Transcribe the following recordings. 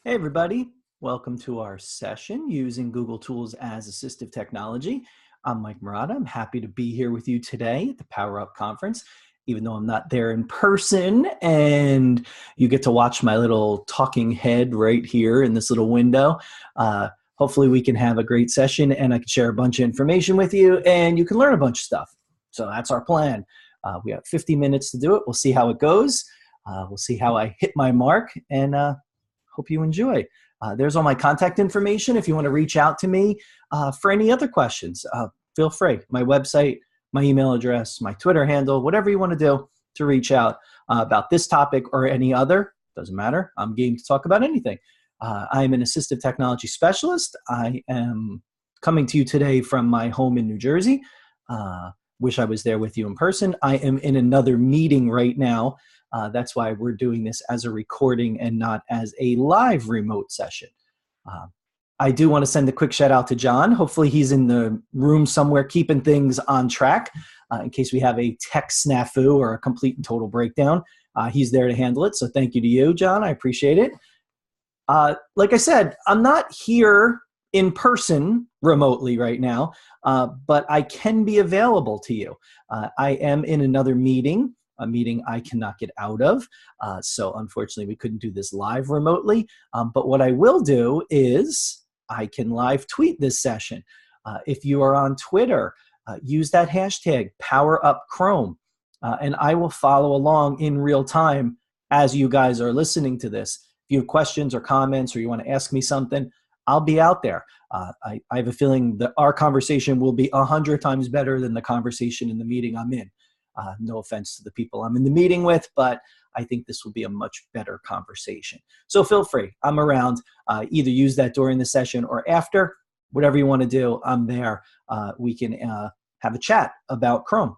Hey everybody, welcome to our session using Google Tools as assistive technology. I'm Mike Murata. I'm happy to be here with you today at the Power Up Conference, even though I'm not there in person, and you get to watch my little talking head right here in this little window. Hopefully we can have a great session and I can share a bunch of information with you and you can learn a bunch of stuff. So that's our plan. We have 50 minutes to do it. We'll see how it goes. We'll see how I hit my mark, and hope you enjoy. There's all my contact information. If you want to reach out to me for any other questions, feel free. My website, my email address, my Twitter handle, whatever you want to do to reach out about this topic or any other, doesn't matter. I'm game to talk about anything. I'm an assistive technology specialist. I am coming to you today from my home in New Jersey. Wish I was there with you in person. I am in another meeting right now. That's why we're doing this as a recording and not as a live remote session. I do want to send a quick shout out to John. Hopefully he's in the room somewhere keeping things on track in case we have a tech snafu or a complete and total breakdown. He's there to handle it. So thank you to you, John. I appreciate it. Like I said, I'm not here in person remotely right now, but I can be available to you. I am in another meeting, a meeting I cannot get out of. So unfortunately, we couldn't do this live remotely. But what I will do is I can live tweet this session. If you are on Twitter, use that hashtag PowerUpChrome, and I will follow along in real time as you guys are listening to this. If you have questions or comments or you want to ask me something, I'll be out there. I have a feeling that our conversation will be 100 times better than the conversation in the meeting I'm in. No offense to the people I'm in the meeting with, but I think this will be a much better conversation. So feel free. I'm around. Either use that during the session or after. Whatever you want to do, I'm there. We can have a chat about Chrome.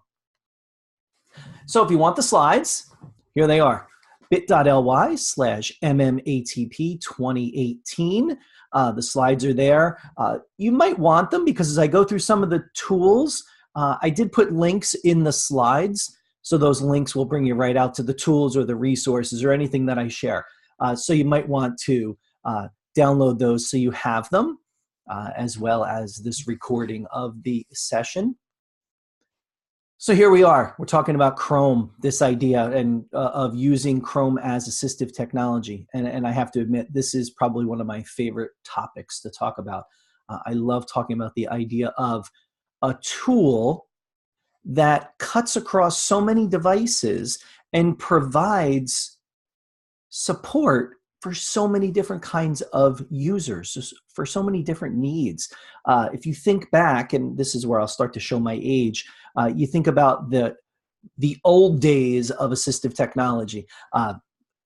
So if you want the slides, here they are. bit.ly/MMATP2018. The slides are there. You might want them because as I go through some of the tools, I did put links in the slides, so those links will bring you right out to the tools or the resources or anything that I share. So you might want to download those so you have them, as well as this recording of the session. So here we are. We're talking about Chrome, this idea and of using Chrome as assistive technology. And I have to admit, this is probably one of my favorite topics to talk about. I love talking about the idea of a tool that cuts across so many devices and provides support for so many different kinds of users, for so many different needs. If you think back, and this is where I'll start to show my age, you think about the old days of assistive technology.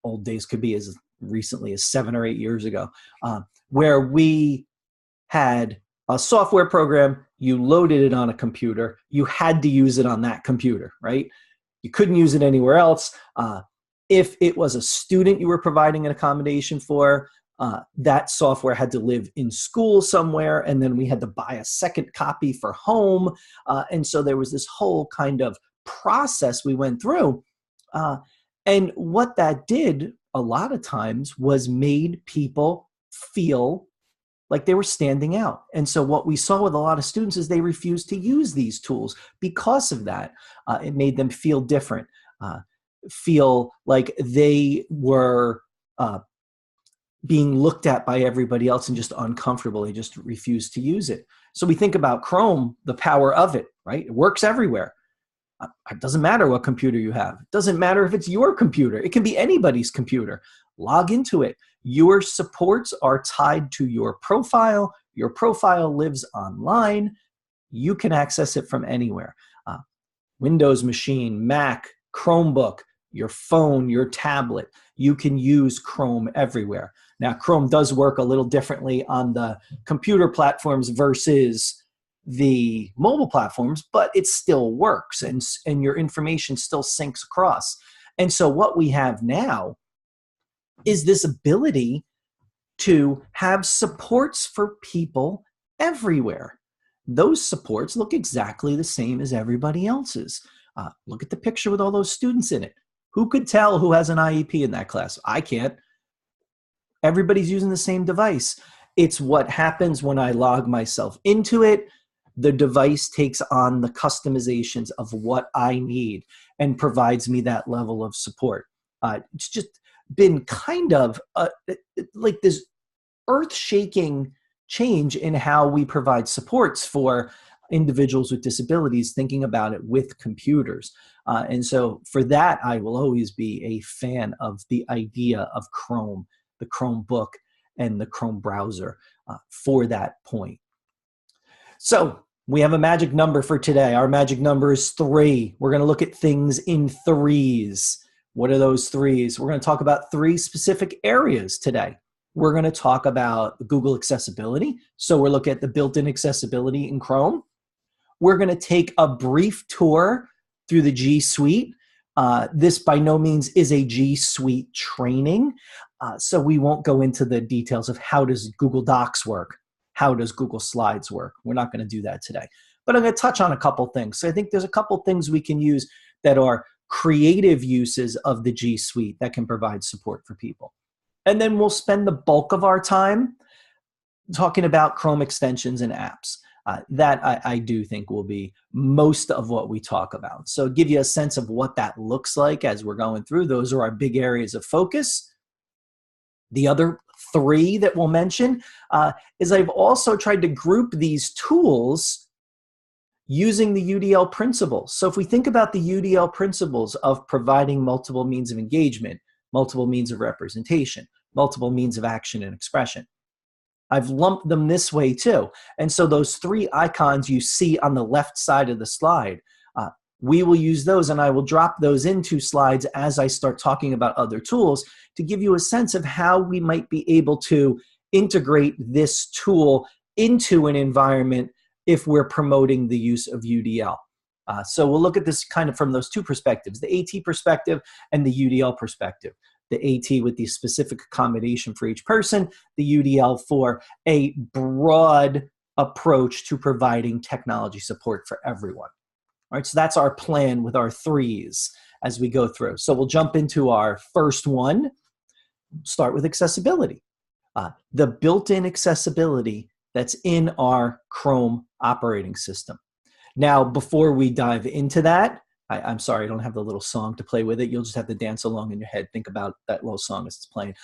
Old days could be as recently as 7 or 8 years ago, where we had a software program, you loaded it on a computer, you had to use it on that computer, right? You couldn't use it anywhere else. If it was a student you were providing an accommodation for, that software had to live in school somewhere, and then we had to buy a second copy for home. And so there was this whole kind of process we went through. And what that did a lot of times was made people feel like they were standing out. And so what we saw with a lot of students is they refused to use these tools because of that. It made them feel different, feel like they were being looked at by everybody else and just uncomfortable. They just refused to use it. So we think about Chrome, the power of it, right? It works everywhere. It doesn't matter what computer you have. It doesn't matter if it's your computer. It can be anybody's computer. Log into it. Your supports are tied to your profile. Your profile lives online. You can access it from anywhere. Windows machine, Mac, Chromebook, your phone, your tablet. You can use Chrome everywhere. Now, Chrome does work a little differently on the computer platforms versus the mobile platforms, but it still works, and your information still syncs across. And so what we have now is this ability to have supports for people everywhere. Those supports look exactly the same as everybody else's. Look at the picture with all those students in it. Who could tell who has an IEP in that class? I can't. Everybody's using the same device. It's what happens when I log myself into it. The device takes on the customizations of what I need and provides me that level of support. It's just been kind of like this earth-shaking change in how we provide supports for individuals with disabilities, thinking about it with computers. And so for that, I will always be a fan of the idea of Chrome, the Chromebook, and the Chrome browser for that point. So we have a magic number for today. Our magic number is 3. We're going to look at things in threes. What are those threes? We're going to talk about 3 specific areas today. We're going to talk about Google accessibility. So we're looking at the built-in accessibility in Chrome. We're going to take a brief tour through the G Suite. This by no means is a G Suite training, so we won't go into the details of how does Google Docs work, how does Google Slides work. We're not going to do that today. But I'm going to touch on a couple things. So I think there's a couple things we can use that are creative uses of the G Suite that can provide support for people. And then we'll spend the bulk of our time talking about Chrome extensions and apps. That I do think will be most of what we talk about. So give you a sense of what that looks like as we're going through. Those are our big areas of focus. The other 3 that we'll mention is I've also tried to group these tools using the UDL principles. So if we think about the UDL principles of providing multiple means of engagement, multiple means of representation, multiple means of action and expression, I've lumped them this way too. And so those 3 icons you see on the left side of the slide, we will use those, and I will drop those into slides as I start talking about other tools to give you a sense of how we might be able to integrate this tool into an environment if we're promoting the use of UDL. So we'll look at this kind of from those 2 perspectives, the AT perspective and the UDL perspective. The AT with the specific accommodation for each person, the UDL for a broad approach to providing technology support for everyone. All right, so that's our plan with our 3s as we go through. So we'll jump into our first one, start with accessibility. The built-in accessibility that's in our Chrome operating system. Now, before we dive into that, I'm sorry, I don't have the little song to play with it. You'll just have to dance along in your head. Think about that little song as it's playing.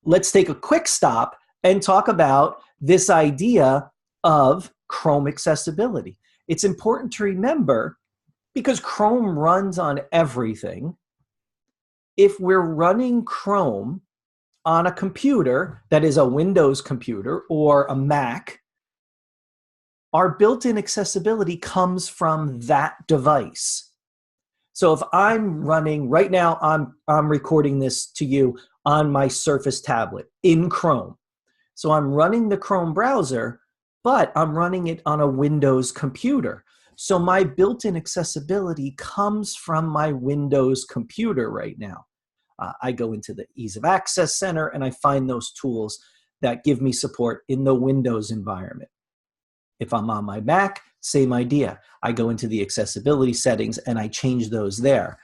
Let's take a quick stop and talk about this idea of Chrome accessibility. It's important to remember, because Chrome runs on everything, if we're running Chrome on a computer that is a Windows computer or a Mac, our built-in accessibility comes from that device. So if I'm running, right now I'm recording this to you on my Surface tablet in Chrome. So I'm running the Chrome browser, but I'm running it on a Windows computer. So my built-in accessibility comes from my Windows computer right now. I go into the Ease of Access Center and I find those tools that give me support in the Windows environment. If I'm on my Mac, same idea. I go into the accessibility settings and I change those there.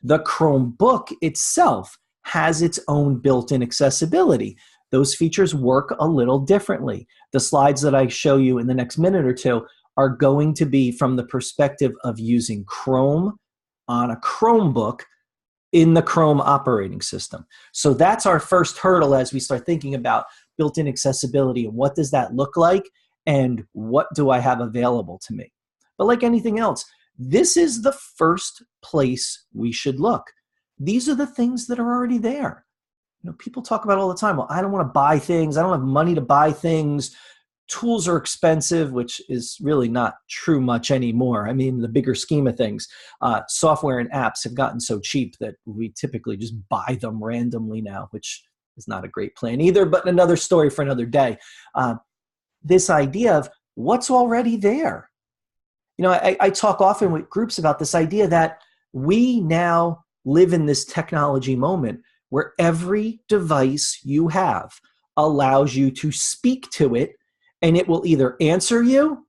The Chromebook itself has its own built-in accessibility. Those features work a little differently. The slides that I show you in the next minute or 2 are going to be from the perspective of using Chrome on a Chromebook in the Chrome operating system. So that's our first hurdle as we start thinking about built-in accessibility and what does that look like and what do I have available to me. But like anything else, this is the first place we should look. These are the things that are already there. You know, people talk about all the time, well, I don't want to buy things. I don't have money to buy things. Tools are expensive, which is really not true much anymore. I mean, the bigger scheme of things, software and apps have gotten so cheap that we typically just buy them randomly now, which is not a great plan either, but another story for another day. This idea of what's already there. You know, I talk often with groups about this idea that we now live in this technology moment where every device you have allows you to speak to it, and it will either answer you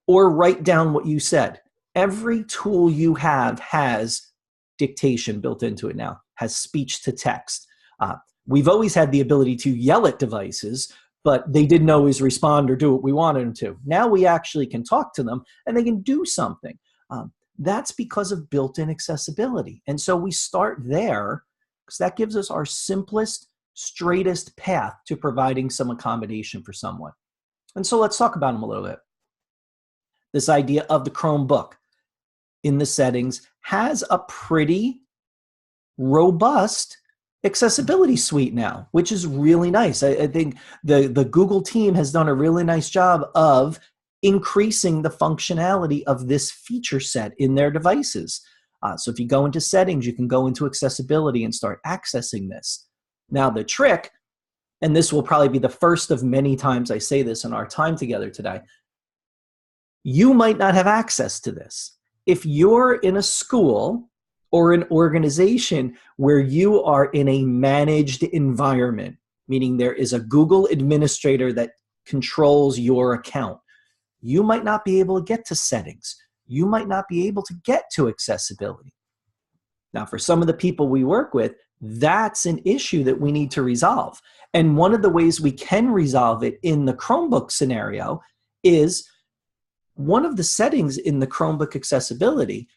or write down what you said. Every tool you have has dictation built into it now, has speech to text. We've always had the ability to yell at devices, but they didn't always respond or do what we wanted them to. Now we actually can talk to them and they can do something. That's because of built-in accessibility. And so we start there because that gives us our simplest, straightest path to providing some accommodation for someone. And so let's talk about them a little bit. This idea of the Chromebook in the settings has a pretty robust accessibility suite now, which is really nice. I think the Google team has done a really nice job of increasing the functionality of this feature set in their devices. So if you go into settings, you can go into accessibility and start accessing this. Now the trick, and this will probably be the first of many times I say this in our time together today, you might not have access to this. If you're in a school or an organization where you are in a managed environment, meaning there is a Google administrator that controls your account, you might not be able to get to settings. You might not be able to get to accessibility. Now, for some of the people we work with, that's an issue that we need to resolve. And one of the ways we can resolve it in the Chromebook scenario is one of the settings in the Chromebook accessibility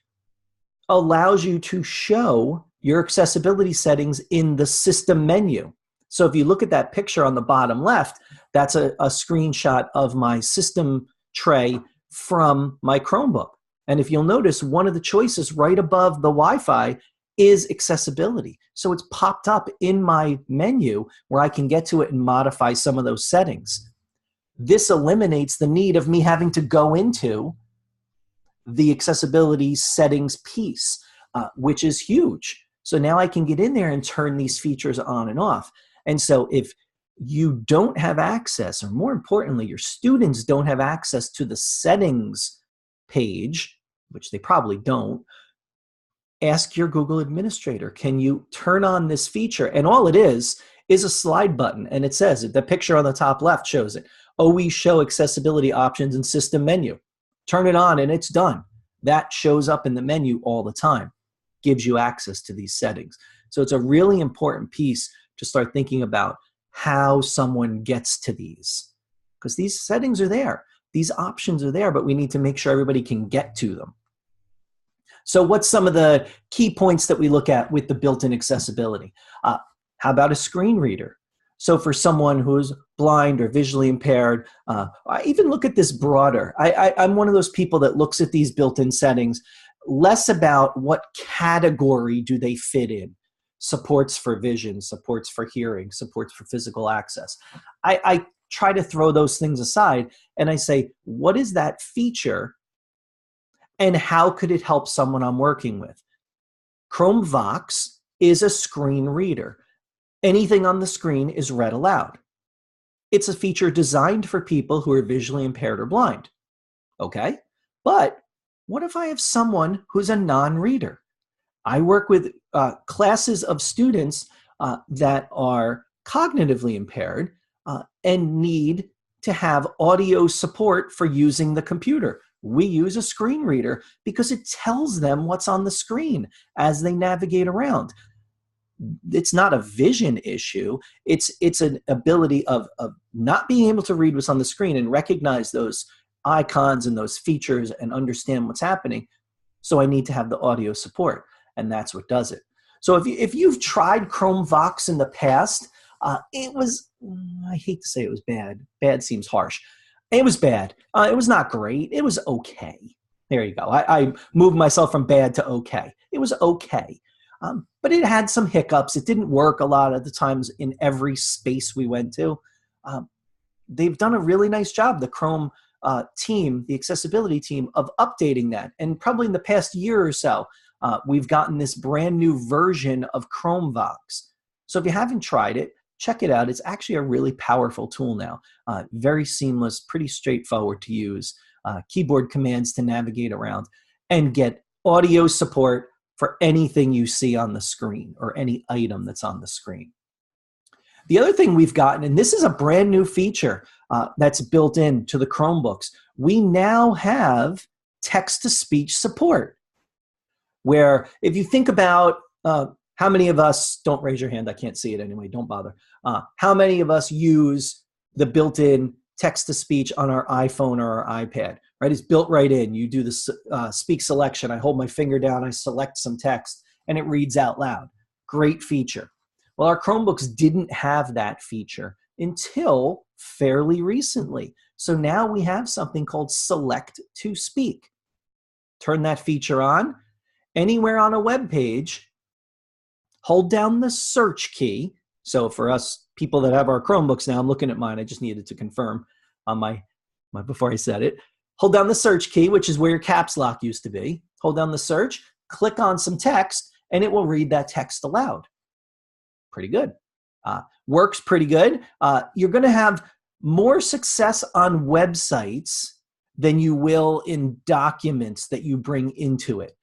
allows you to show your accessibility settings in the system menu. So if you look at that picture on the bottom left, that's a screenshot of my system tray from my Chromebook. And if you'll notice, one of the choices right above the Wi-Fi is accessibility. So it's popped up in my menu where I can get to it and modify some of those settings. This eliminates the need of me having to go into the accessibility settings piece, which is huge. So now I can get in there and turn these features on and off. And so if you don't have access, or more importantly, your students don't have access to the settings page, which they probably don't, ask your Google administrator, can you turn on this feature? And all it is a slide button. And it says, the picture on the top left shows it. Always show accessibility options in system menu. Turn it on and it's done. That shows up in the menu all the time. Gives you access to these settings. So it's a really important piece to start thinking about how someone gets to these. Because these settings are there. These options are there, but we need to make sure everybody can get to them. So what's some of the key points that we look at with the built-in accessibility? How about a screen reader? So for someone who's blind or visually impaired, I even look at this broader. I'm one of those people that looks at these built-in settings less about what category do they fit in. Supports for vision, supports for hearing, supports for physical access. I try to throw those things aside and I say, what is that feature and how could it help someone I'm working with? Chrome Vox is a screen reader. Anything on the screen is read aloud. It's a feature designed for people who are visually impaired or blind. Okay, but what if I have someone who's a non-reader? I work with classes of students that are cognitively impaired and need to have audio support for using the computer. We use a screen reader because it tells them what's on the screen as they navigate around. It's not a vision issue. It's an ability of not being able to read what's on the screen and recognize those icons and those features and understand what's happening. So I need to have the audio support, and that's what does it. So if you've tried Chrome Vox in the past, it was, I hate to say it was bad. Bad seems harsh. It was bad. It was not great. It was okay. There you go. I moved myself from bad to okay. It was okay. But it had some hiccups. It didn't work a lot of the times in every space we went to. They've done a really nice job, the Chrome team, the accessibility team, of updating that. And probably in the past year or so, we've gotten this brand new version of Chrome Vox. So if you haven't tried it, check it out. It's actually a really powerful tool now. Very seamless, pretty straightforward to use. Keyboard commands to navigate around and get audio support for anything you see on the screen or any item that's on the screen. The other thing we've gotten, and this is a brand new feature that's built into the Chromebooks, we now have text-to-speech support, where if you think about How many of us, don't raise your hand, I can't see it anyway, don't bother. How many of us use the built-in text-to-speech on our iPhone or our iPad, right? It's built right in. You do the speak selection. I hold my finger down, I select some text, and it reads out loud. Great feature. Well, our Chromebooks didn't have that feature until fairly recently. So now we have something called Select to Speak. Turn that feature on. Anywhere on a web page, hold down the search key. So for us people that have our Chromebooks now, I'm looking at mine. I just needed to confirm on my before I said it. Hold down the search key, which is where your caps lock used to be. Hold down the search, click on some text, and it will read that text aloud. Pretty good. Works pretty good. You're going to have more success on websites than you will in documents that you bring into it.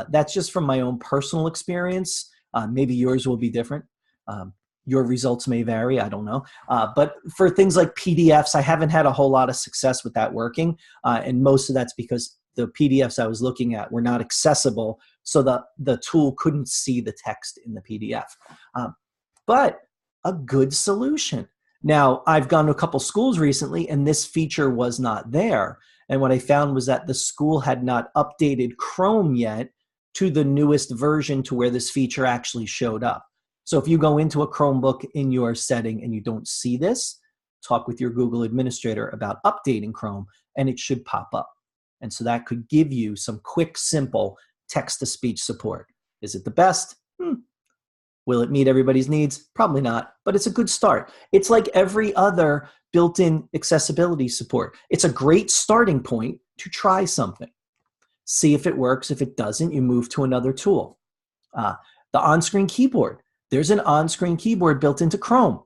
That's just from my own personal experience. Maybe yours will be different. Your results may vary, I don't know. But for things like PDFs, I haven't had a whole lot of success with that working. And most of that's because the PDFs I was looking at were not accessible, so the tool couldn't see the text in the PDF. But a good solution. Now, I've gone to a couple schools recently, and this feature was not there. And what I found was that the school had not updated Chrome yet to the newest version to where this feature actually showed up. So if you go into a Chromebook in your setting and you don't see this, talk with your Google administrator about updating Chrome, and it should pop up. And so that could give you some quick, simple text-to-speech support. Is it the best? Will it meet everybody's needs? Probably not, but it's a good start. It's like every other built-in accessibility support. It's a great starting point to try something. See if it works. If it doesn't, you move to another tool. The on-screen keyboard. There's an on-screen keyboard built into Chrome.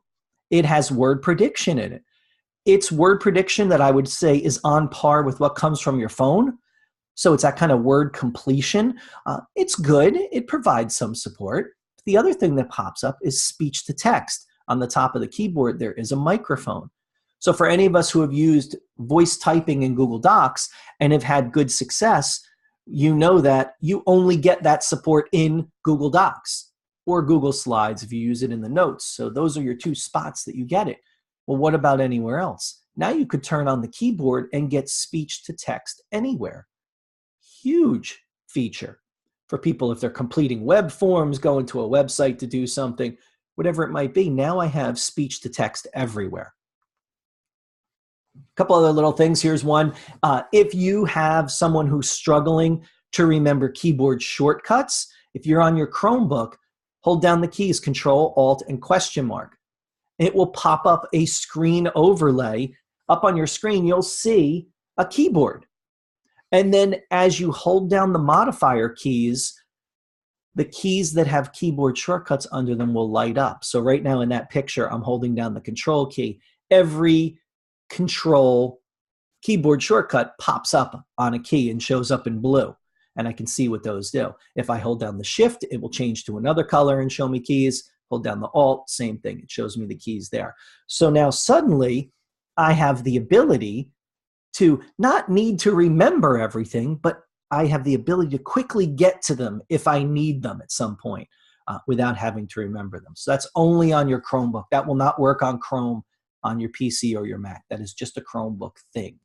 It has word prediction in it. It's word prediction that I would say is on par with what comes from your phone. So it's that kind of word completion. It's good. It provides some support. The other thing that pops up is speech to text. On the top of the keyboard, there is a microphone. So for any of us who have used voice typing in Google Docs and have had good success, you know that you only get that support in Google Docs or Google Slides if you use it in the notes. So those are your two spots that you get it. Well, what about anywhere else? Now you could turn on the keyboard and get speech to text anywhere. Huge feature for people if they're completing web forms, going to a website to do something, whatever it might be. Now I have speech to text everywhere. A couple other little things. Here's one. If you have someone who's struggling to remember keyboard shortcuts, if you're on your Chromebook, hold down the keys, Control, Alt, and question mark. It will pop up a screen overlay. Up on your screen, you'll see a keyboard. And then as you hold down the modifier keys, the keys that have keyboard shortcuts under them will light up. So right now in that picture, I'm holding down the Control key. Every Control keyboard shortcut pops up on a key and shows up in blue. And I can see what those do. If I hold down the Shift, it will change to another color and show me keys. Hold down the Alt, same thing. It shows me the keys there. So now suddenly I have the ability to not need to remember everything, but I have the ability to quickly get to them if I need them at some point without having to remember them. So that's only on your Chromebook. That will not work on Chrome on your PC or your Mac. That is just a Chromebook thing.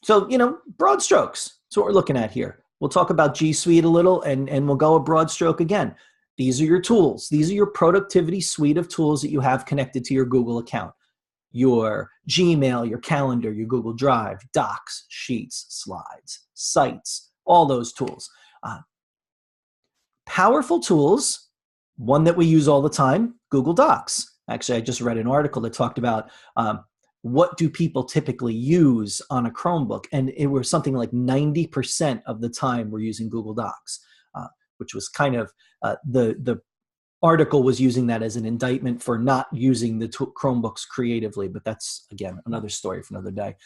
So, broad strokes. That's what we're looking at here. We'll talk about G Suite a little, and we'll go a broad stroke again. These are your tools. These are your productivity suite of tools that you have connected to your Google account. Your Gmail, your calendar, your Google Drive, Docs, Sheets, Slides, Sites, all those tools. Powerful tools, one that we use all the time, Google Docs. Actually, I just read an article that talked about what do people typically use on a Chromebook, and it was something like 90% of the time we're using Google Docs, which was kind of the article was using that as an indictment for not using the Chromebooks creatively, but that's, again, another story for another day.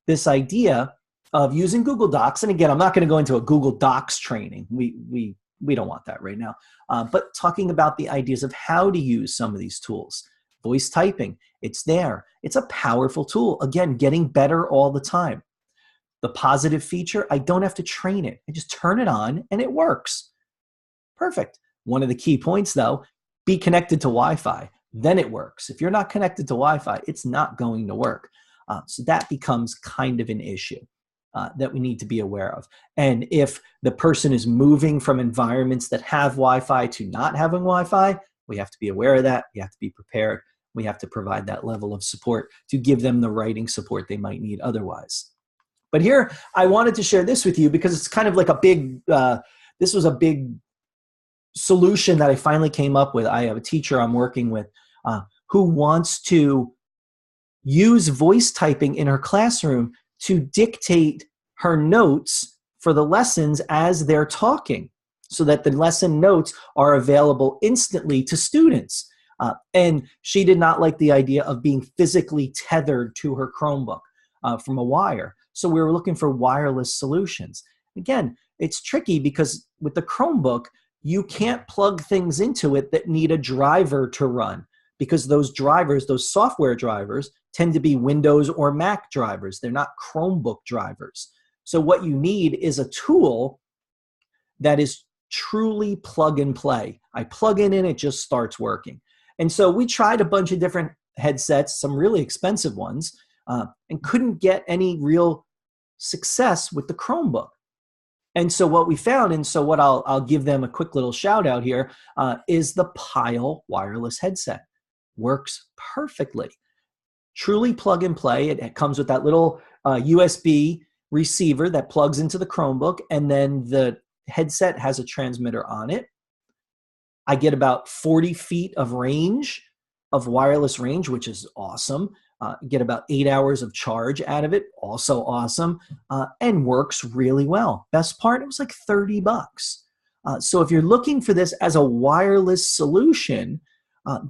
This idea of using Google Docs, and again, I'm not going to go into a Google Docs training. We don't want that right now. But talking about the ideas of how to use some of these tools. Voice typing, it's there. It's a powerful tool. Again, getting better all the time. The positive feature, I don't have to train it. I just turn it on and it works. Perfect. One of the key points though, be connected to Wi-Fi. Then it works. If you're not connected to Wi-Fi, it's not going to work. So that becomes kind of an issue that we need to be aware of. And if the person is moving from environments that have Wi-Fi to not having Wi-Fi, we have to be aware of that. We have to be prepared. We have to provide that level of support to give them the writing support they might need otherwise. But here, I wanted to share this with you because it's kind of like a big, this was a big solution that I finally came up with. I have a teacher I'm working with who wants to use voice typing in her classroom to dictate her notes for the lessons as they're talking so that the lesson notes are available instantly to students. And she did not like the idea of being physically tethered to her Chromebook from a wire. So we were looking for wireless solutions. Again, it's tricky because with the Chromebook, you can't plug things into it that need a driver to run because those drivers, those software drivers, tend to be Windows or Mac drivers. They're not Chromebook drivers. So what you need is a tool that is truly plug and play. I plug it in, it just starts working. And so we tried a bunch of different headsets, some really expensive ones, and couldn't get any real success with the Chromebook. And so what we found, and so what I'll give them a quick little shout out here, is the Pyle wireless headset. Works perfectly. Truly plug and play. It comes with that little USB receiver that plugs into the Chromebook, and then the headset has a transmitter on it. I get about 40 feet of range, of wireless range, which is awesome. Get about 8 hours of charge out of it, also awesome, and works really well. Best part, it was like $30. So if you're looking for this as a wireless solution,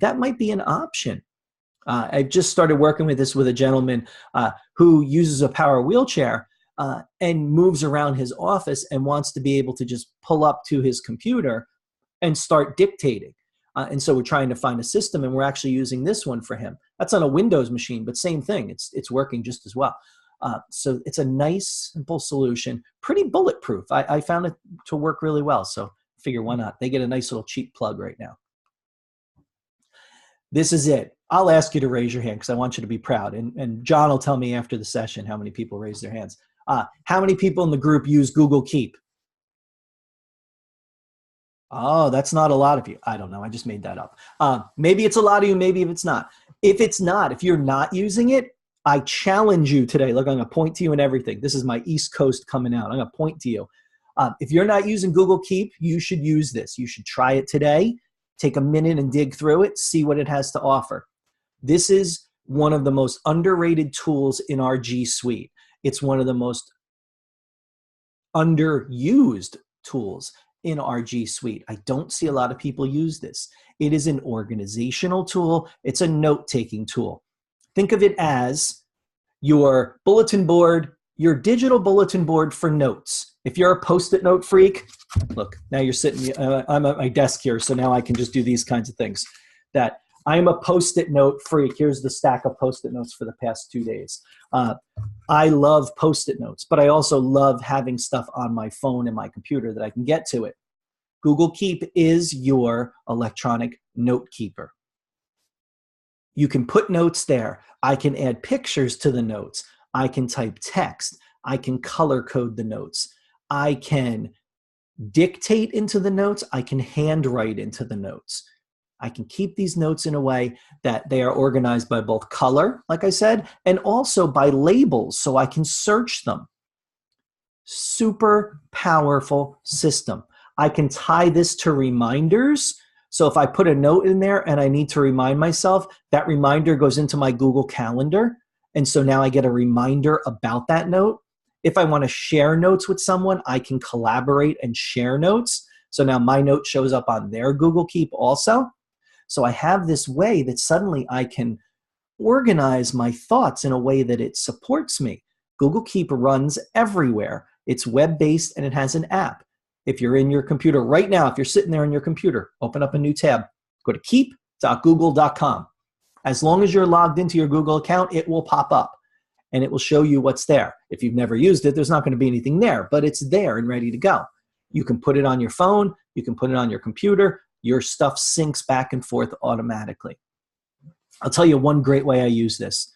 that might be an option. I've just started working with this with a gentleman who uses a power wheelchair and moves around his office and wants to be able to just pull up to his computer and start dictating. And so we're trying to find a system, and we're actually using this one for him. That's on a Windows machine, but same thing. It's working just as well. So it's a nice, simple solution, pretty bulletproof. I found it to work really well. So figure why not? They get a nice little cheap plug right now. This is it. I'll ask you to raise your hand because I want you to be proud. And John will tell me after the session how many people raise their hands. How many people in the group use Google Keep? Oh, that's not a lot of you. I don't know. I just made that up. Maybe it's a lot of you. Maybe if it's not. If it's not, if you're not using it, I challenge you today. Look, I'm going to point to you and everything. This is my East Coast coming out. I'm going to point to you. If you're not using Google Keep, you should use this. You should try it today. Take a minute and dig through it. See what it has to offer. This is one of the most underrated tools in our G Suite. It's one of the most underused tools in our G Suite. I don't see a lot of people use this. It is an organizational tool. It's a note-taking tool. Think of it as your bulletin board, your digital bulletin board for notes. If you're a Post-it note freak, look, now you're sitting, I'm at my desk here, so now I can just do these kinds of things. That I'm a Post-it note freak. Here's the stack of Post-it notes for the past 2 days. I love Post-it notes, but I also love having stuff on my phone and my computer that I can get to it. Google Keep is your electronic note keeper. You can put notes there. I can add pictures to the notes. I can type text. I can color code the notes. I can dictate into the notes. I can handwrite into the notes. I can keep these notes in a way that they are organized by both color, like I said, and also by labels, so I can search them. Super powerful system. I can tie this to reminders. So if I put a note in there and I need to remind myself, that reminder goes into my Google Calendar. And so now I get a reminder about that note. If I want to share notes with someone, I can collaborate and share notes. So now my note shows up on their Google Keep also. So I have this way that suddenly I can organize my thoughts in a way that it supports me. Google Keep runs everywhere. It's web-based and it has an app. If you're in your computer right now, if you're sitting there in your computer, open up a new tab, go to keep.google.com. As long as you're logged into your Google account, it will pop up and it will show you what's there. If you've never used it, there's not going to be anything there, but it's there and ready to go. You can put it on your phone. You can put it on your computer. Your stuff syncs back and forth automatically. I'll tell you one great way I use this.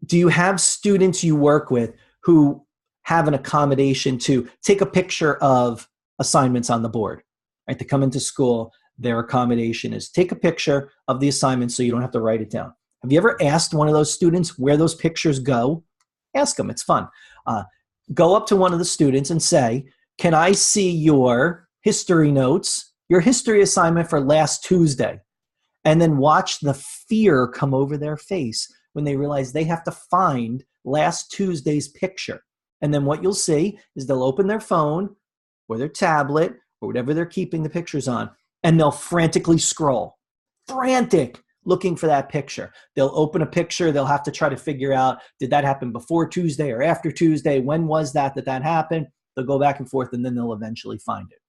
Do you have students you work with who have an accommodation to take a picture of assignments on the board? Right? They come into school, their accommodation is take a picture of the assignment so you don't have to write it down. Have you ever asked one of those students where those pictures go? Ask them, it's fun. Go up to one of the students and say, can I see your history notes, your history assignment for last Tuesday? And then watch the fear come over their face when they realize they have to find last Tuesday's picture. And then what you'll see is they'll open their phone or their tablet or whatever they're keeping the pictures on, and they'll frantically scroll. Frantic, looking for that picture. They'll open a picture. They'll have to try to figure out, did that happen before Tuesday or after Tuesday? When was that happened? They'll go back and forth, and then they'll eventually find it.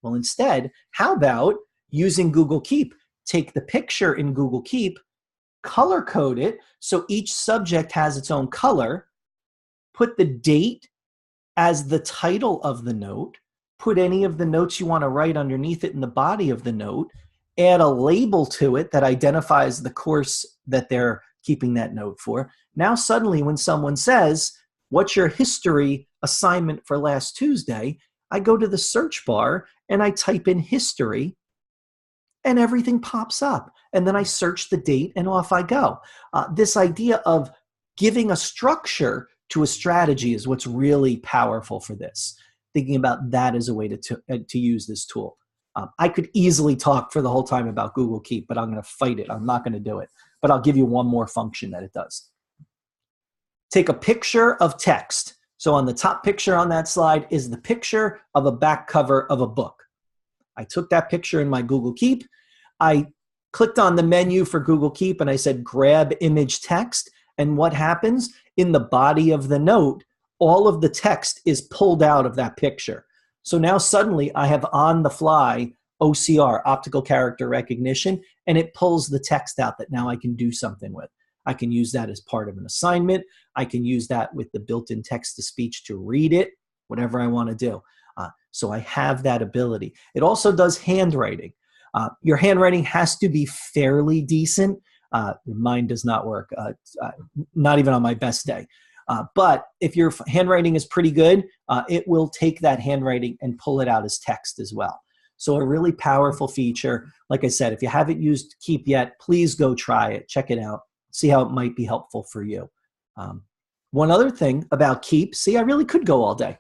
Well, instead, how about using Google Keep? Take the picture in Google Keep, color code it so each subject has its own color, put the date as the title of the note, put any of the notes you want to write underneath it in the body of the note, add a label to it that identifies the course that they're keeping that note for. Now suddenly when someone says, what's your history assignment for last Tuesday? I go to the search bar and I type in history and everything pops up. And then I search the date and off I go. This idea of giving a structure to a strategy is what's really powerful for this. Thinking about that as a way to use this tool. I could easily talk for the whole time about Google Keep, but I'm going to fight it. I'm not going to do it. But I'll give you one more function that it does. Take a picture of text. So on the top picture on that slide is the picture of a back cover of a book. I took that picture in my Google Keep. I clicked on the menu for Google Keep and I said, grab image text. And what happens? In the body of the note, all of the text is pulled out of that picture. So now suddenly I have on the fly OCR, optical character recognition, and it pulls the text out that now I can do something with. I can use that as part of an assignment. I can use that with the built-in text-to-speech to read it, whatever I want to do. So I have that ability. It also does handwriting. Your handwriting has to be fairly decent. Mine does not work, not even on my best day. But if your handwriting is pretty good, it will take that handwriting and pull it out as text as well. So a really powerful feature. Like I said, if you haven't used Keep yet, please go try it. Check it out. See how it might be helpful for you. One other thing about Keep, see, I really could go all day.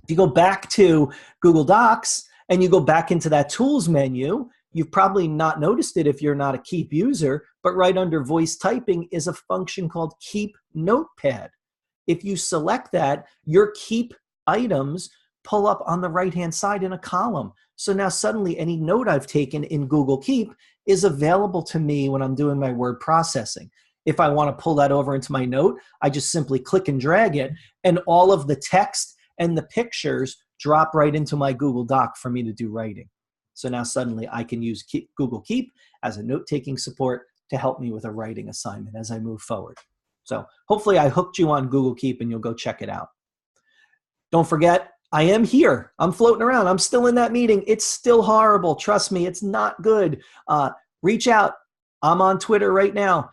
If you go back to Google Docs and you go back into that Tools menu, you've probably not noticed it if you're not a Keep user, but right under voice typing is a function called Keep Notepad. If you select that, your Keep items pull up on the right-hand side in a column. So now suddenly any note I've taken in Google Keep is available to me when I'm doing my word processing. If I want to pull that over into my note, I just simply click and drag it, and all of the text and the pictures drop right into my Google Doc for me to do writing. So now suddenly I can use Google Keep as a note-taking support to help me with a writing assignment as I move forward. So hopefully I hooked you on Google Keep and you'll go check it out. Don't forget, I am here. I'm floating around. I'm still in that meeting. It's still horrible. Trust me, it's not good. Reach out. I'm on Twitter right now,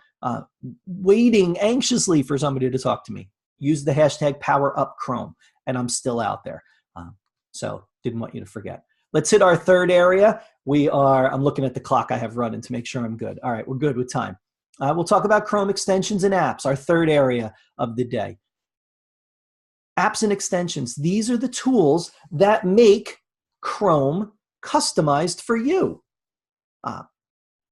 waiting anxiously for somebody to talk to me. Use the hashtag #PowerUpChrome, and I'm still out there. So didn't want you to forget. Let's hit our third area. I'm looking at the clock I have running to make sure I'm good. All right, we're good with time. We'll talk about Chrome extensions and apps, our third area of the day. Apps and extensions, these are the tools that make Chrome customized for you.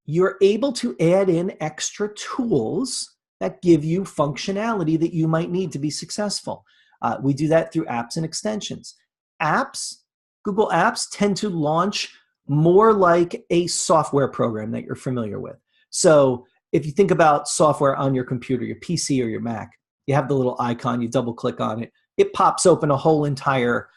You're able to add in extra tools that give you functionality that you might need to be successful. We do that through apps and extensions. Google Apps tend to launch more like a software program that you're familiar with. So if you think about software on your computer, your PC or your Mac, you have the little icon, you double click on it, it pops open a whole entire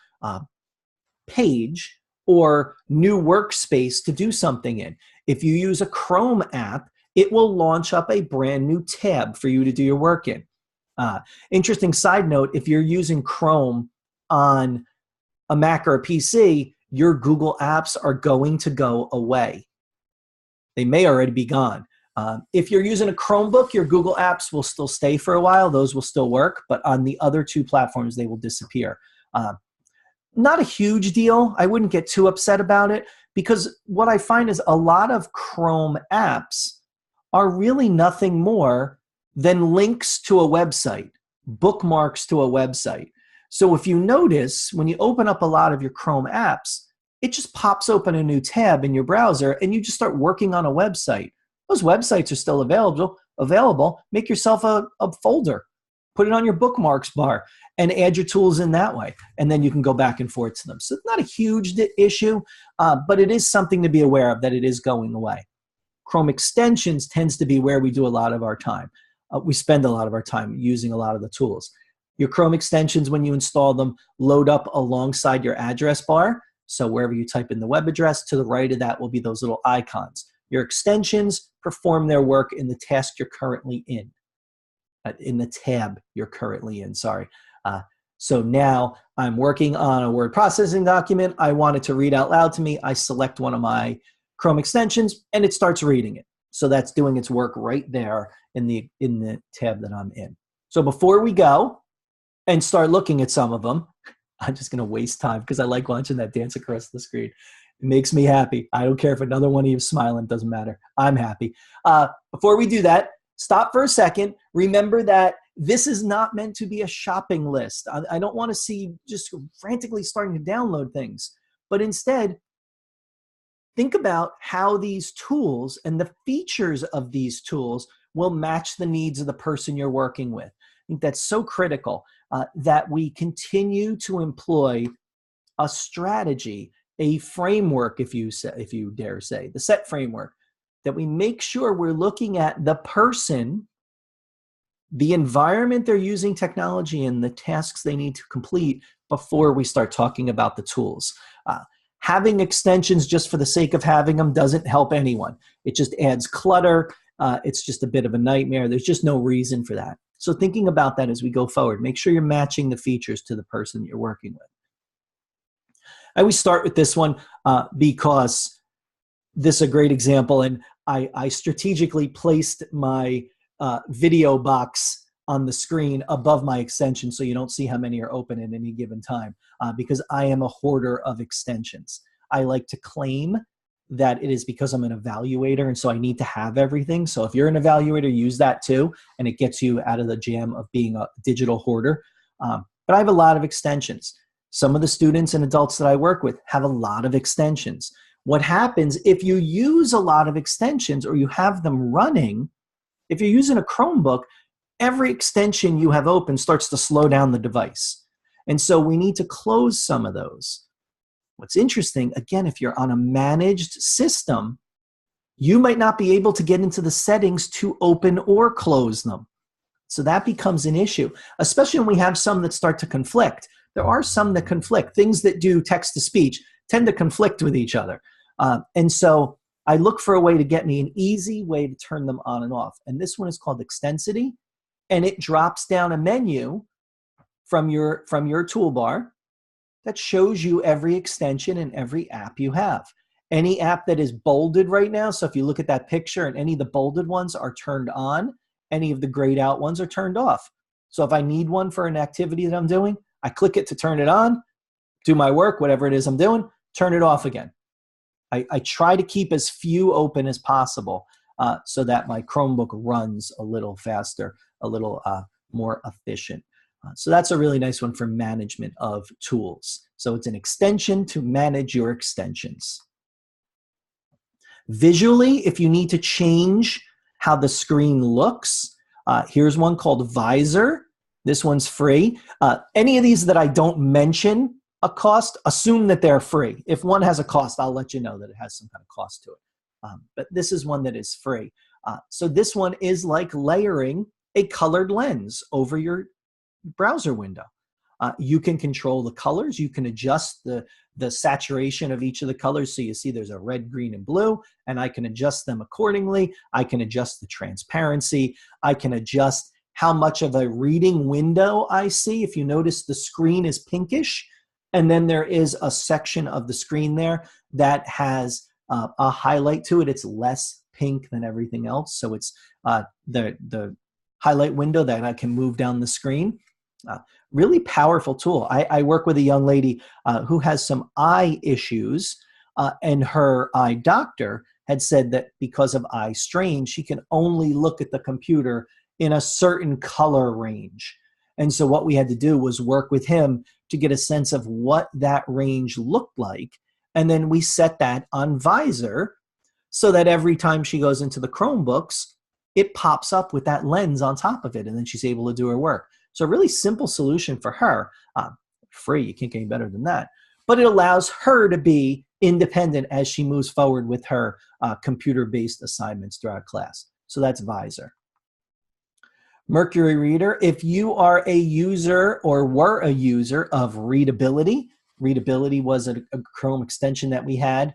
page or new workspace to do something in. If you use a Chrome app, it will launch up a brand new tab for you to do your work in. Interesting side note, if you're using Chrome on a Mac or a PC, your Google apps are going to go away. They may already be gone. If you're using a Chromebook, your Google apps will still stay for a while. Those will still work, but on the other two platforms, they will disappear. Not a huge deal. I wouldn't get too upset about it, because what I find is a lot of Chrome apps are really nothing more than links to a website, bookmarks to a website. So if you notice, when you open up a lot of your Chrome apps, it just pops open a new tab in your browser and you just start working on a website. Those websites are still available. Make yourself a folder, put it on your bookmarks bar, and add your tools in that way. And then you can go back and forth to them. So it's not a huge issue, but it is something to be aware of, that it is going away. Chrome extensions tends to be where we do a lot of our time. We spend a lot of our time using a lot of the tools. Your Chrome extensions, when you install them, load up alongside your address bar. So wherever you type in the web address, to the right of that will be those little icons. Your extensions perform their work in the task you're currently in the tab you're currently in, sorry. So now I'm working on a word processing document. I want it to read out loud to me. I select one of my Chrome extensions and it starts reading it. So that's doing its work right there in the tab that I'm in. So before we go and start looking at some of them, I'm just going to waste time because I like watching that dance across the screen. It makes me happy. I don't care if another one of you is smiling. It doesn't matter. I'm happy. Before we do that, stop for a second. Remember that this is not meant to be a shopping list. I don't want to see just frantically starting to download things. But instead, think about how these tools and the features of these tools will match the needs of the person you're working with. I think that's so critical, that we continue to employ a strategy, a framework, if you dare say, the SET framework, that we make sure we're looking at the person, the environment they're using technology in, the tasks they need to complete before we start talking about the tools. Having extensions just for the sake of having them doesn't help anyone. It just adds clutter. It's just a bit of a nightmare. There's just no reason for that. So thinking about that as we go forward, make sure you're matching the features to the person you're working with. I always start with this one because this is a great example, and I strategically placed my video box on the screen above my extension so you don't see how many are open at any given time, because I am a hoarder of extensions. I like to claim that it is because I'm an evaluator, and so I need to have everything. So if you're an evaluator, use that too, and it gets you out of the jam of being a digital hoarder. But I have a lot of extensions. Some of the students and adults that I work with have a lot of extensions. What happens if you use a lot of extensions or you have them running, if you're using a Chromebook, every extension you have open starts to slow down the device. And so we need to close some of those. What's interesting, again, if you're on a managed system, you might not be able to get into the settings to open or close them. So that becomes an issue, especially when we have some that start to conflict. There are some that conflict. Things that do text-to-speech tend to conflict with each other. And so I look for a way to get me an easy way to turn them on and off. And this one is called Extensity, and it drops down a menu from your toolbar that shows you every extension and every app you have. Any app that is bolded right now, so if you look at that picture and any of the bolded ones are turned on, any of the grayed out ones are turned off. So if I need one for an activity that I'm doing, I click it to turn it on, do my work, whatever it is I'm doing, turn it off again. I try to keep as few open as possible so that my Chromebook runs a little faster, a little more efficient. So that's a really nice one for management of tools. So it's an extension to manage your extensions. Visually, if you need to change how the screen looks, here's one called Visor. This one's free. Any of these that I don't mention a cost, assume that they're free. If one has a cost, I'll let you know that it has some kind of cost to it. But this is one that is free. So this one is like layering a colored lens over your browser window. You can control the colors. You can adjust the saturation of each of the colors. So you see there's a red, green, and blue, and I can adjust them accordingly. I can adjust the transparency. I can adjust how much of a reading window I see. If you notice, the screen is pinkish. And then there is a section of the screen there that has a highlight to it. It's less pink than everything else. So it's the highlight window that I can move down the screen. Really powerful tool. I work with a young lady who has some eye issues, and her eye doctor had said that because of eye strain, she can only look at the computer in a certain color range. And so what we had to do was work with him to get a sense of what that range looked like. And then we set that on Visor so that every time she goes into the Chromebooks, it pops up with that lens on top of it, and then she's able to do her work. So a really simple solution for her. Free, you can't get any better than that. But it allows her to be independent as she moves forward with her computer-based assignments throughout class. So that's Visor. Mercury Reader, if you are a user or were a user of Readability, Readability was a Chrome extension that we had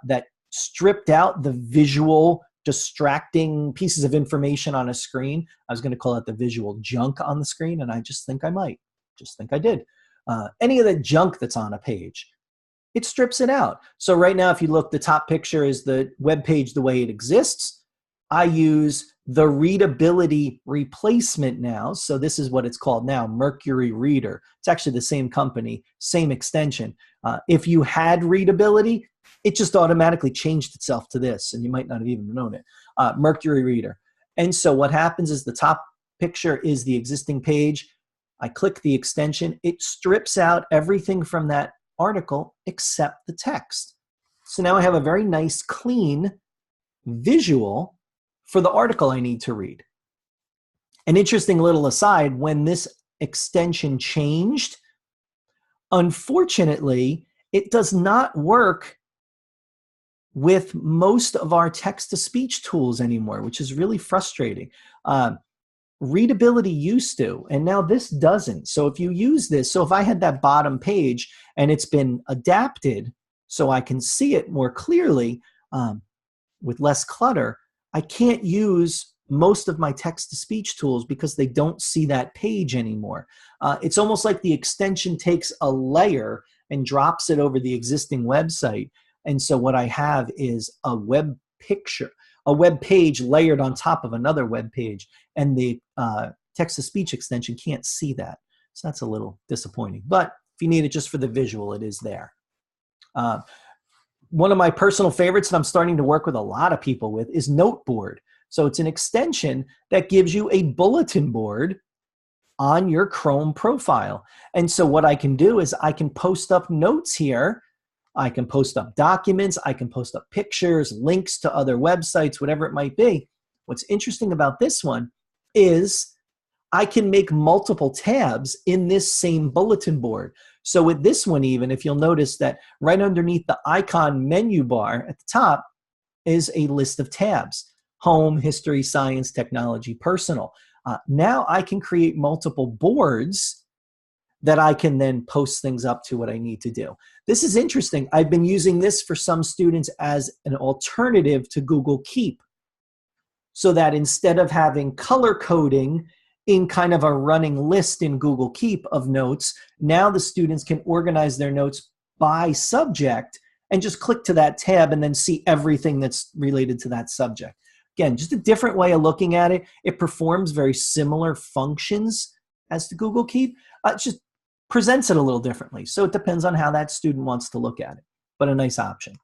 that stripped out the visual distracting pieces of information on a screen. I was going to call it the visual junk on the screen, and I just think I might. Just think I did. Any of the junk that's on a page, it strips it out. So right now, if you look, the top picture is the web page the way it exists. I use the Readability replacement now. So this is what it's called now, Mercury Reader. It's actually the same company, same extension. If you had Readability, it just automatically changed itself to this, and you might not have even known it, Mercury Reader. And so what happens is the top picture is the existing page. I click the extension. It strips out everything from that article except the text. So now I have a very nice, clean visual for the article I need to read. An interesting little aside, when this extension changed, unfortunately, it does not work with most of our text-to-speech tools anymore, which is really frustrating. Readability used to, and now this doesn't. So if you use this, so if I had that bottom page and it's been adapted so I can see it more clearly with less clutter, I can't use most of my text-to-speech tools because they don't see that page anymore. It's almost like the extension takes a layer and drops it over the existing website. And so what I have is a web picture, a web page layered on top of another web page, and the text-to-speech extension can't see that. So that's a little disappointing. But if you need it just for the visual, it is there. One of my personal favorites that I'm starting to work with a lot of people with is Noteboard. So it's an extension that gives you a bulletin board on your Chrome profile. And so what I can do is I can post up notes here. I can post up documents. I can post up pictures, links to other websites, whatever it might be. What's interesting about this one is I can make multiple tabs in this same bulletin board. So with this one even, if you'll notice that right underneath the icon menu bar at the top is a list of tabs: home, history, science, technology, personal. Now I can create multiple boards that I can then post things up to what I need to do. This is interesting. I've been using this for some students as an alternative to Google Keep, so that instead of having color coding in kind of a running list in Google Keep of notes, now the students can organize their notes by subject and just click to that tab and then see everything that's related to that subject. Again, just a different way of looking at it. It performs very similar functions as to Google Keep. It just presents it a little differently. So it depends on how that student wants to look at it, but a nice option.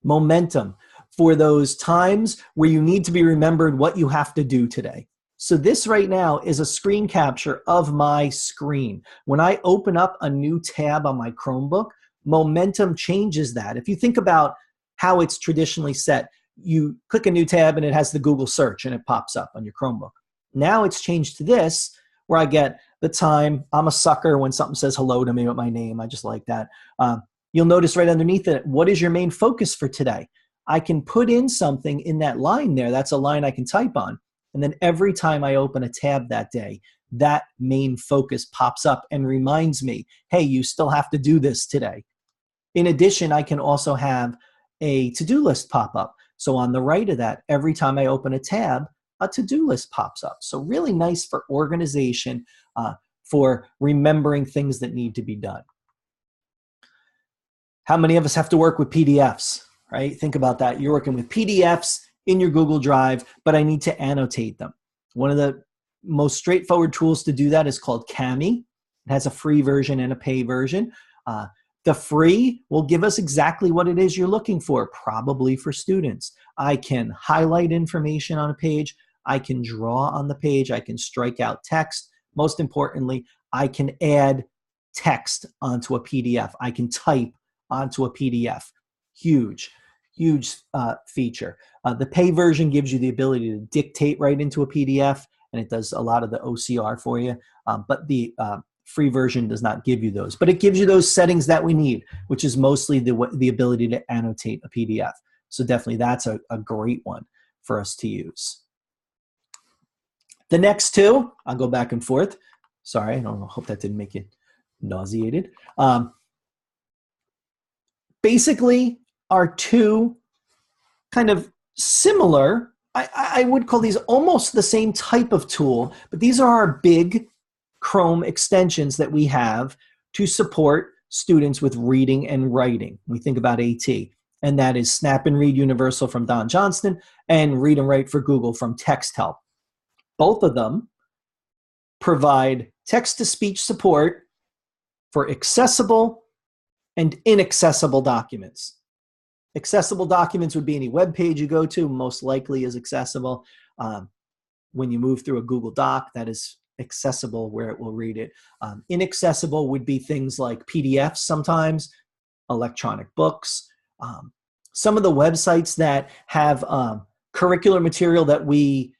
Momentum, for those times where you need to be remembered what you have to do today. So this right now is a screen capture of my screen. When I open up a new tab on my Chromebook, Momentum changes that. If you think about how it's traditionally set, you click a new tab and it has the Google search and it pops up on your Chromebook. Now it's changed to this, where I get the time. I'm a sucker when something says hello to me with my name. I just like that. You'll notice right underneath it, what is your main focus for today? I can put in something in that line there. That's a line I can type on. And then every time I open a tab that day, that main focus pops up and reminds me, hey, you still have to do this today. In addition, I can also have a to-do list pop up. So on the right of that, every time I open a tab, a to-do list pops up. So really nice for organization, for remembering things that need to be done. How many of us have to work with PDFs, right? Think about that. You're working with PDFs in your Google Drive, but I need to annotate them. One of the most straightforward tools to do that is called Kami. It has a free version and a pay version. The free will give us exactly what it is you're looking for, probably for students. I can highlight information on a page. I can draw on the page. I can strike out text. Most importantly, I can add text onto a PDF. I can type onto a PDF. Huge, huge feature. The pay version gives you the ability to dictate right into a PDF, and it does a lot of the OCR for you. But the free version does not give you those. But it gives you those settings that we need, which is mostly the ability to annotate a PDF. So definitely that's a great one for us to use. The next two, I'll go back and forth. Sorry, I don't know, hope that didn't make you nauseated. Basically, are two kind of similar, I would call these almost the same type of tool, but these are our big Chrome extensions that we have to support students with reading and writing. We think about AT, and that is Snap and Read Universal from Don Johnston and Read and Write for Google from TextHelp. Both of them provide text-to-speech support for accessible and inaccessible documents. Accessible documents would be any web page you go to, most likely is accessible. When you move through a Google Doc, that is accessible where it will read it. Inaccessible would be things like PDFs sometimes, electronic books. Some of the websites that have curricular material that we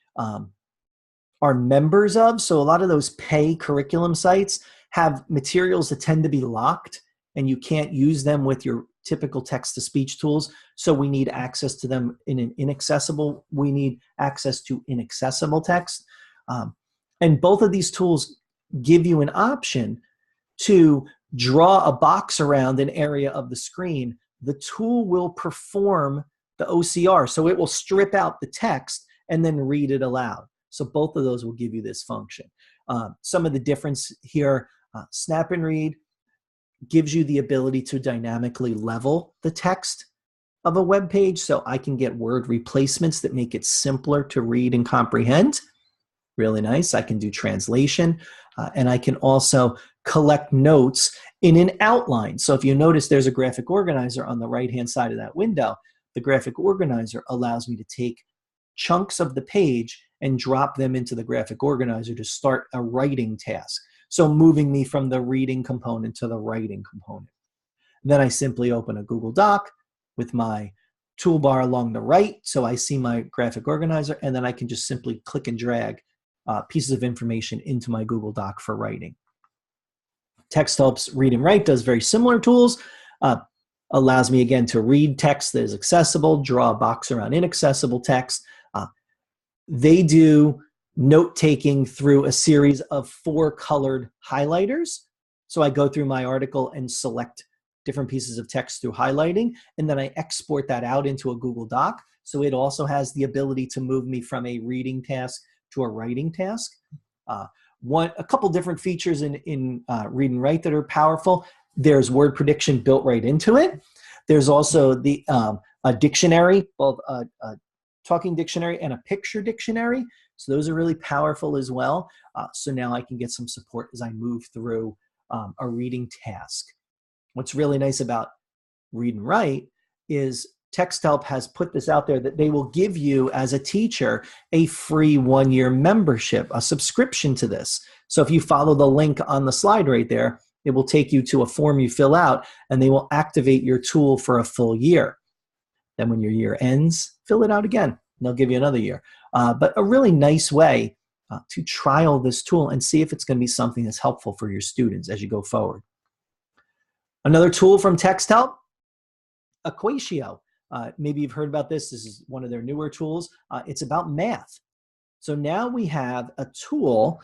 are members of, so a lot of those pay curriculum sites have materials that tend to be locked and you can't use them with your typical text-to-speech tools, so we need access to them in an inaccessible, we need access to inaccessible text. And both of these tools give you an option to draw a box around an area of the screen. The tool will perform the OCR, so it will strip out the text and then read it aloud. So both of those will give you this function. Some of the difference here, Snap and Read gives you the ability to dynamically level the text of a web page, so I can get word replacements that make it simpler to read and comprehend. Really nice. I can do translation, and I can also collect notes in an outline. So if you notice, there's a graphic organizer on the right-hand side of that window. The graphic organizer allows me to take chunks of the page and drop them into the graphic organizer to start a writing task. So moving me from the reading component to the writing component. And then I simply open a Google Doc with my toolbar along the right, so I see my graphic organizer, and then I can just simply click and drag pieces of information into my Google Doc for writing. TextHelp's Read and Write does very similar tools. Allows me again to read text that is accessible, draw a box around inaccessible text. They do note-taking through a series of 4 colored highlighters. So I go through my article and select different pieces of text through highlighting, and then I export that out into a Google Doc. So it also has the ability to move me from a reading task to a writing task. A couple different features in Read and Write that are powerful. There's word prediction built right into it. There's also the a dictionary, both a talking dictionary and a picture dictionary. So those are really powerful as well. So now I can get some support as I move through a reading task. What's really nice about Read and Write is TextHelp has put this out there that they will give you, as a teacher, a free 1-year membership, a subscription to this. So if you follow the link on the slide right there, it will take you to a form you fill out, and they will activate your tool for a full year. Then when your year ends, fill it out again, and they'll give you another year. But a really nice way to trial this tool and see if it's going to be something that's helpful for your students as you go forward. Another tool from TextHelp, Equatio. Maybe you've heard about this. This is one of their newer tools. It's about math. So now we have a tool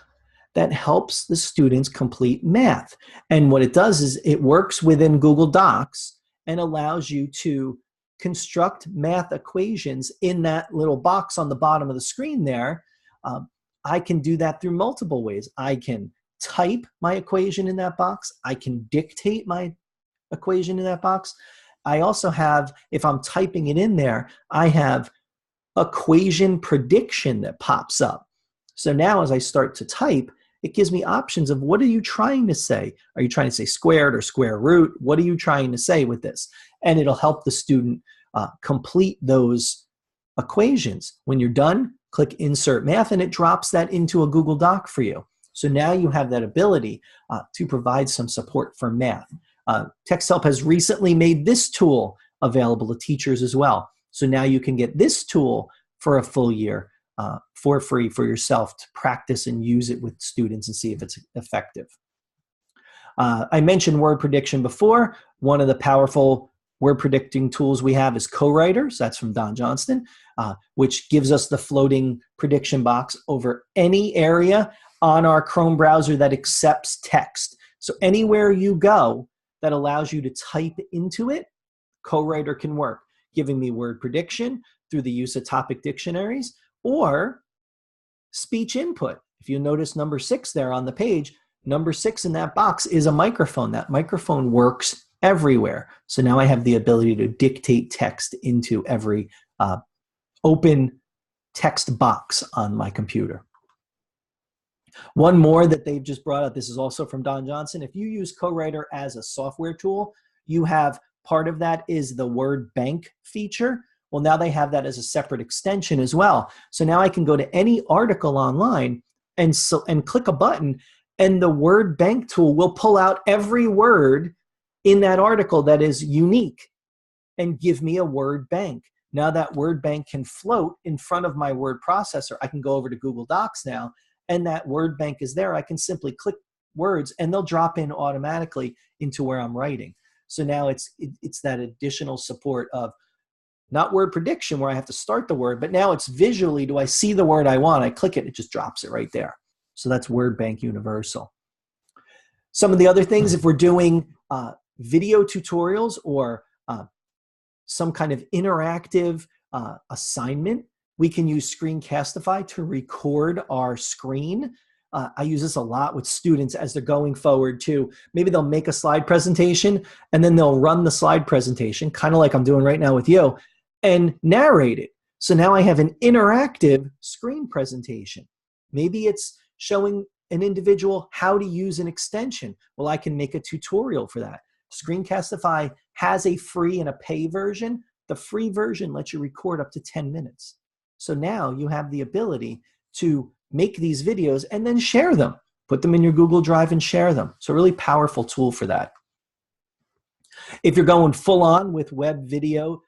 that helps the students complete math. And what it does is it works within Google Docs and allows you to construct math equations in that little box on the bottom of the screen there. I can do that through multiple ways. I can type my equation in that box. I can dictate my equation in that box. I also have, if I'm typing it in there, I have equation prediction that pops up. So now as I start to type, it gives me options of what are you trying to say? Are you trying to say squared or square root? What are you trying to say with this? And it'll help the student complete those equations. When you're done, click Insert Math, and it drops that into a Google Doc for you. So now you have that ability to provide some support for math. TextHelp has recently made this tool available to teachers as well. So now you can get this tool for a full year for free for yourself to practice and use it with students and see if it's effective. I mentioned word prediction before. One of the powerful word predicting tools we have is CoWriter. So that's from Don Johnston, which gives us the floating prediction box over any area on our Chrome browser that accepts text. So anywhere you go that allows you to type into it, CoWriter can work, giving me word prediction through the use of topic dictionaries or speech input. If you notice number 6 there on the page, number 6 in that box is a microphone. That microphone works everywhere. So now I have the ability to dictate text into every open text box on my computer. One more that they've just brought up, this is also from Don Johnson. If you use CoWriter as a software tool, you have part of that is the word bank feature. Well, now they have that as a separate extension as well. So now I can go to any article online and click a button, and the word bank tool will pull out every word in that article that is unique and give me a word bank. Now that word bank can float in front of my word processor. I can go over to Google Docs now, and that word bank is there. I can simply click words and they'll drop in automatically into where I'm writing. So now it's that additional support of not word prediction where I have to start the word, but now it's visually, do I see the word I want? I click it, it just drops it right there. So that's Word Bank Universal. Some of the other things, if we're doing video tutorials or some kind of interactive assignment, we can use Screencastify to record our screen. I use this a lot with students as they're going forward too. Maybe they'll make a slide presentation and then they'll run the slide presentation, kind of like I'm doing right now with you, and narrate it. So now I have an interactive screen presentation. Maybe it's showing an individual how to use an extension. Well, I can make a tutorial for that. Screencastify has a free and a pay version. The free version lets you record up to 10 minutes. So now you have the ability to make these videos and then share them. Put them in your Google Drive and share them. So a really powerful tool for that. If you're going full on with web video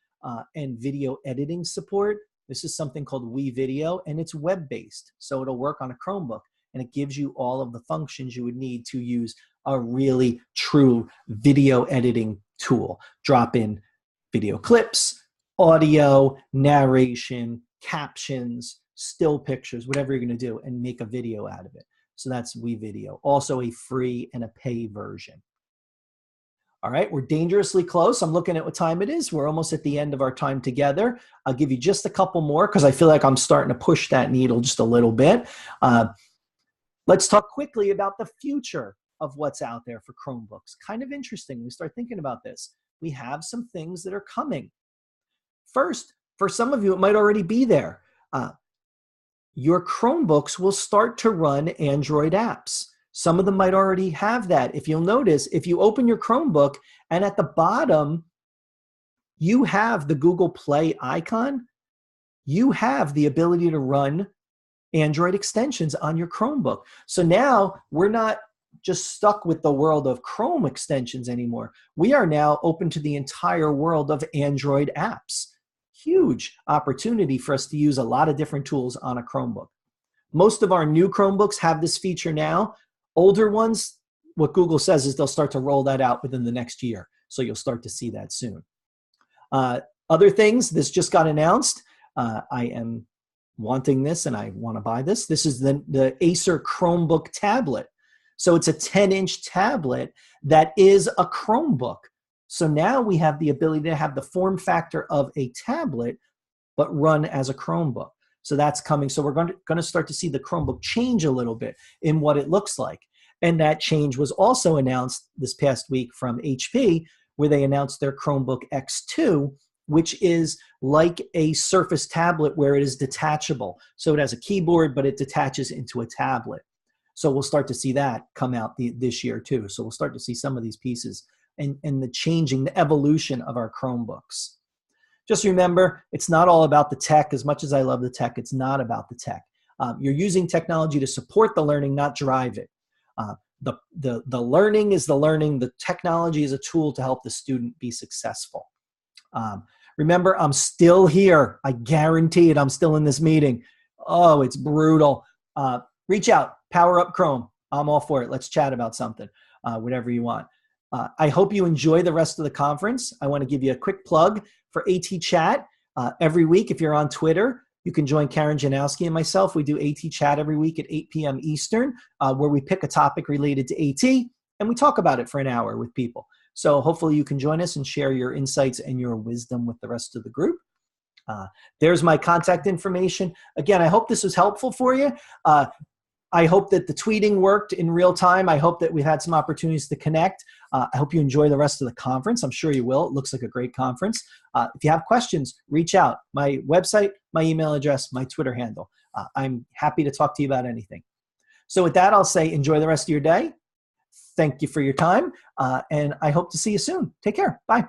and video editing support, this is something called WeVideo, and it's web-based. So it'll work on a Chromebook, and it gives you all of the functions you would need to use a really true video editing tool. Drop in video clips, audio, narration, captions, still pictures, whatever you're going to do, and make a video out of it. So that's WeVideo. Also a free and a pay version. All right, we're dangerously close. I'm looking at what time it is. We're almost at the end of our time together. I'll give you just a couple more because I feel like I'm starting to push that needle just a little bit. Let's talk quickly about the future of what's out there for Chromebooks. Kind of interesting. We start thinking about this. We have some things that are coming. First, for some of you, it might already be there. Your Chromebooks will start to run Android apps. Some of them might already have that. If you'll notice, if you open your Chromebook and at the bottom, you have the Google Play icon, you have the ability to run Android extensions on your Chromebook. So now we're not just stuck with the world of Chrome extensions anymore. We are now open to the entire world of Android apps. Huge opportunity for us to use a lot of different tools on a Chromebook. Most of our new Chromebooks have this feature now. Older ones, what Google says is they'll start to roll that out within the next year. So you'll start to see that soon. Other things, this just got announced. I am wanting this and I want to buy this. This is the Acer Chromebook tablet. So it's a 10-inch tablet that is a Chromebook. So now we have the ability to have the form factor of a tablet, but run as a Chromebook. So that's coming. So we're going to start to see the Chromebook change a little bit in what it looks like. And that change was also announced this past week from HP, where they announced their Chromebook X2, which is like a Surface tablet where it is detachable. So it has a keyboard, but it detaches into a tablet. So we'll start to see that come out this year too. So we'll start to see some of these pieces and the changing, the evolution of our Chromebooks. Just remember, it's not all about the tech. As much as I love the tech, it's not about the tech. You're using technology to support the learning, not drive it. The learning is the learning. The technology is a tool to help the student be successful. Remember, I'm still here. I guarantee it. I'm still in this meeting. Oh, it's brutal. Reach out. Power Up Chrome. I'm all for it. Let's chat about something, whatever you want. I hope you enjoy the rest of the conference. I want to give you a quick plug for AT Chat. Every week, if you're on Twitter, you can join Karen Janowski and myself. We do AT Chat every week at 8 p.m. Eastern, where we pick a topic related to AT, and we talk about it for an hour with people. So hopefully you can join us and share your insights and your wisdom with the rest of the group. There's my contact information. Again, I hope this was helpful for you. I hope that the tweeting worked in real time. I hope that we've had some opportunities to connect. I hope you enjoy the rest of the conference. I'm sure you will. It looks like a great conference. If you have questions, reach out. My website, my email address, my Twitter handle. I'm happy to talk to you about anything. So with that, I'll say enjoy the rest of your day. Thank you for your time, and I hope to see you soon. Take care. Bye.